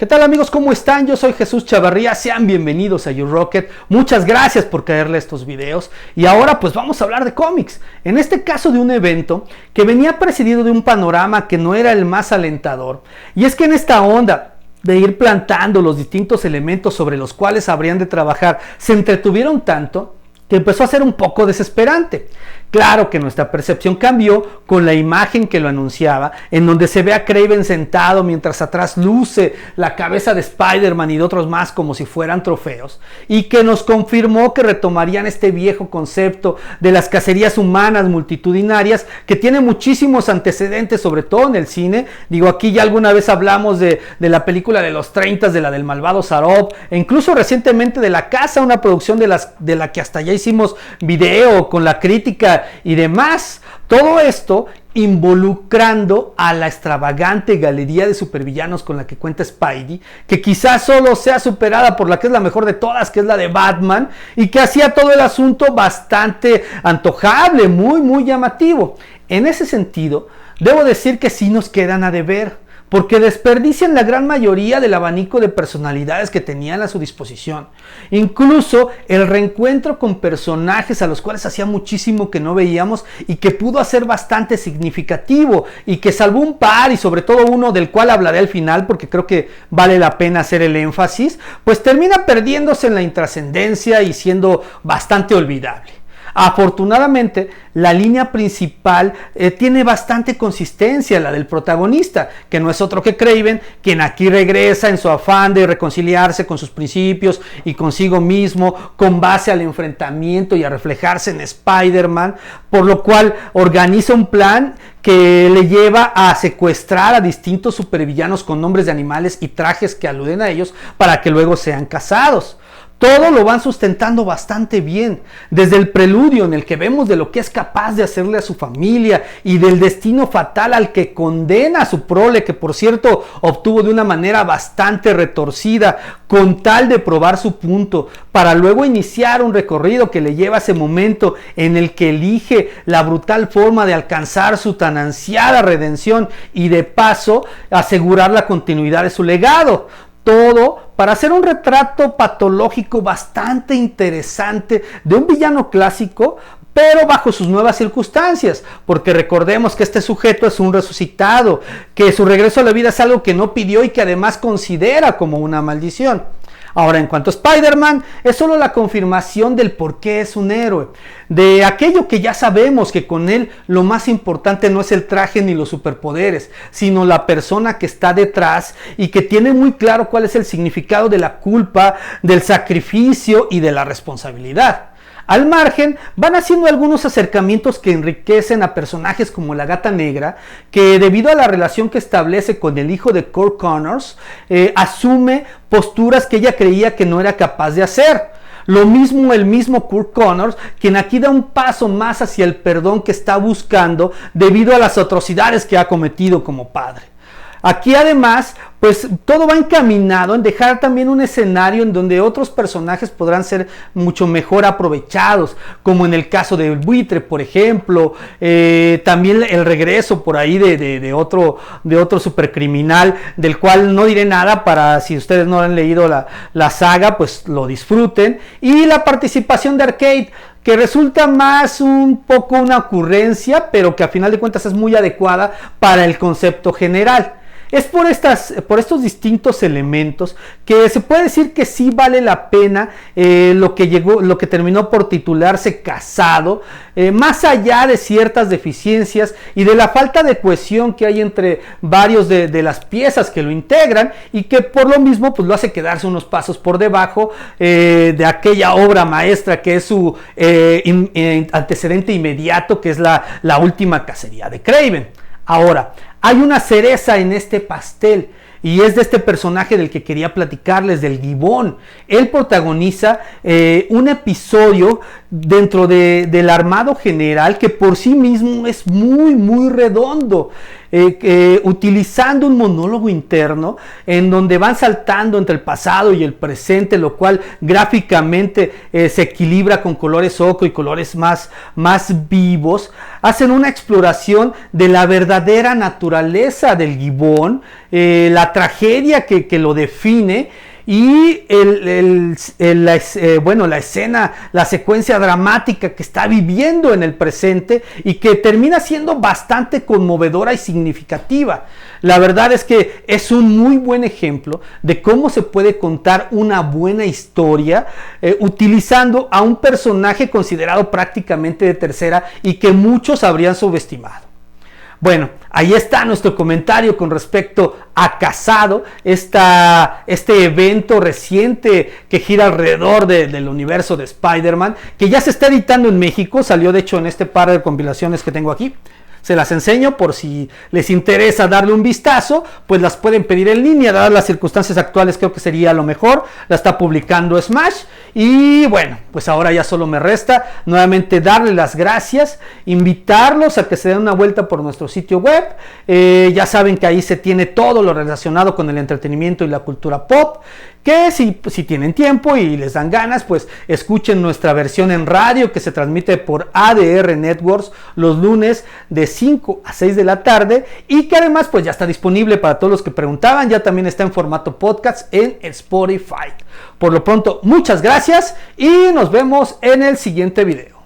¿Qué tal amigos? ¿Cómo están? Yo soy Jesús Chavarría, sean bienvenidos a YouRocket. Muchas gracias por caerle a estos videos. Y ahora pues vamos a hablar de cómics. En este caso de un evento que venía precedido de un panorama que no era el más alentador. Y es que en esta onda de ir plantando los distintos elementos sobre los cuales habrían de trabajar, se entretuvieron tanto que empezó a ser un poco desesperante. Claro que nuestra percepción cambió con la imagen que lo anunciaba, en donde se ve a Kraven sentado mientras atrás luce la cabeza de Spider-Man y de otros más como si fueran trofeos, y que nos confirmó que retomarían este viejo concepto de las cacerías humanas multitudinarias que tiene muchísimos antecedentes, sobre todo en el cine. Digo, aquí ya alguna vez hablamos de la película de los 30, de la del malvado Zarov, e incluso recientemente de La Casa, una producción de la que hasta ya hicimos video con la crítica y demás. Todo esto involucrando a la extravagante galería de supervillanos con la que cuenta Spidey, que quizás solo sea superada por la que es la mejor de todas, que es la de Batman, y que hacía todo el asunto bastante antojable, muy llamativo. En ese sentido, debo decir que sí nos quedan a deber, porque desperdician la gran mayoría del abanico de personalidades que tenían a su disposición. Incluso el reencuentro con personajes a los cuales hacía muchísimo que no veíamos y que pudo hacer bastante significativo y que salvó un par, y sobre todo uno del cual hablaré al final porque creo que vale la pena hacer el énfasis, pues termina perdiéndose en la intrascendencia y siendo bastante olvidable. Afortunadamente, la línea principal tiene bastante consistencia, la del protagonista, que no es otro que Kraven, quien aquí regresa en su afán de reconciliarse con sus principios y consigo mismo, con base al enfrentamiento y a reflejarse en Spider-Man, por lo cual organiza un plan que le lleva a secuestrar a distintos supervillanos con nombres de animales y trajes que aluden a ellos para que luego sean cazados. Todo lo van sustentando bastante bien, desde el preludio en el que vemos de lo que es capaz de hacerle a su familia y del destino fatal al que condena a su prole, que por cierto obtuvo de una manera bastante retorcida, con tal de probar su punto, para luego iniciar un recorrido que le lleva a ese momento en el que elige la brutal forma de alcanzar su tan ansiada redención y de paso asegurar la continuidad de su legado. Todo para hacer un retrato patológico bastante interesante de un villano clásico, pero bajo sus nuevas circunstancias, porque recordemos que este sujeto es un resucitado, que su regreso a la vida es algo que no pidió y que además considera como una maldición. Ahora, en cuanto a Spider-Man, es solo la confirmación del por qué es un héroe, de aquello que ya sabemos, que con él lo más importante no es el traje ni los superpoderes, sino la persona que está detrás y que tiene muy claro cuál es el significado de la culpa, del sacrificio y de la responsabilidad. Al margen, van haciendo algunos acercamientos que enriquecen a personajes como la Gata Negra, que debido a la relación que establece con el hijo de Curt Connors, asume posturas que ella creía que no era capaz de hacer. Lo mismo el mismo Curt Connors, quien aquí da un paso más hacia el perdón que está buscando debido a las atrocidades que ha cometido como padre. Aquí además, pues todo va encaminado en dejar también un escenario en donde otros personajes podrán ser mucho mejor aprovechados, como en el caso del Buitre, por ejemplo, también el regreso por ahí de otro supercriminal, del cual no diré nada para si ustedes no han leído la saga, pues lo disfruten, y la participación de Arcade, que resulta más un poco una ocurrencia, pero que a final de cuentas es muy adecuada para el concepto general. Es por estos distintos elementos que se puede decir que sí vale la pena lo que terminó por titularse Casado, más allá de ciertas deficiencias y de la falta de cohesión que hay entre varios de las piezas que lo integran, y que por lo mismo pues lo hace quedarse unos pasos por debajo de aquella obra maestra que es su antecedente inmediato, que es la última cacería de Kraven. Ahora, hay una cereza en este pastel, y es de este personaje del que quería platicarles, del Gibón. Él protagoniza un episodio dentro del armado general que por sí mismo es muy redondo. utilizando un monólogo interno en donde van saltando entre el pasado y el presente, lo cual gráficamente se equilibra con colores ocre y colores más vivos. Hacen una exploración de la verdadera naturaleza del Gibbon, la tragedia que lo define, y la escena, la secuencia dramática que está viviendo en el presente y que termina siendo bastante conmovedora y significativa. La verdad es que es un muy buen ejemplo de cómo se puede contar una buena historia utilizando a un personaje considerado prácticamente de tercera y que muchos habrían subestimado. Bueno, ahí está nuestro comentario con respecto a Casado, este evento reciente que gira alrededor del universo de Spider-Man, que ya se está editando en México. Salió de hecho en este par de compilaciones que tengo aquí. Se las enseño por si les interesa darle un vistazo, pues las pueden pedir en línea. Dadas las circunstancias actuales, creo que sería lo mejor. La está publicando Smash. Y bueno, pues ahora ya solo me resta nuevamente darles las gracias, invitarlos a que se den una vuelta por nuestro sitio web. Ya saben que ahí se tiene todo lo relacionado con el entretenimiento y la cultura pop, que si tienen tiempo y les dan ganas, pues escuchen nuestra versión en radio que se transmite por ADR Networks los lunes de 5 a 6 de la tarde, y que además pues ya está disponible para todos los que preguntaban. Ya también está en formato podcast en Spotify. Por lo pronto, muchas gracias y nos vemos en el siguiente video.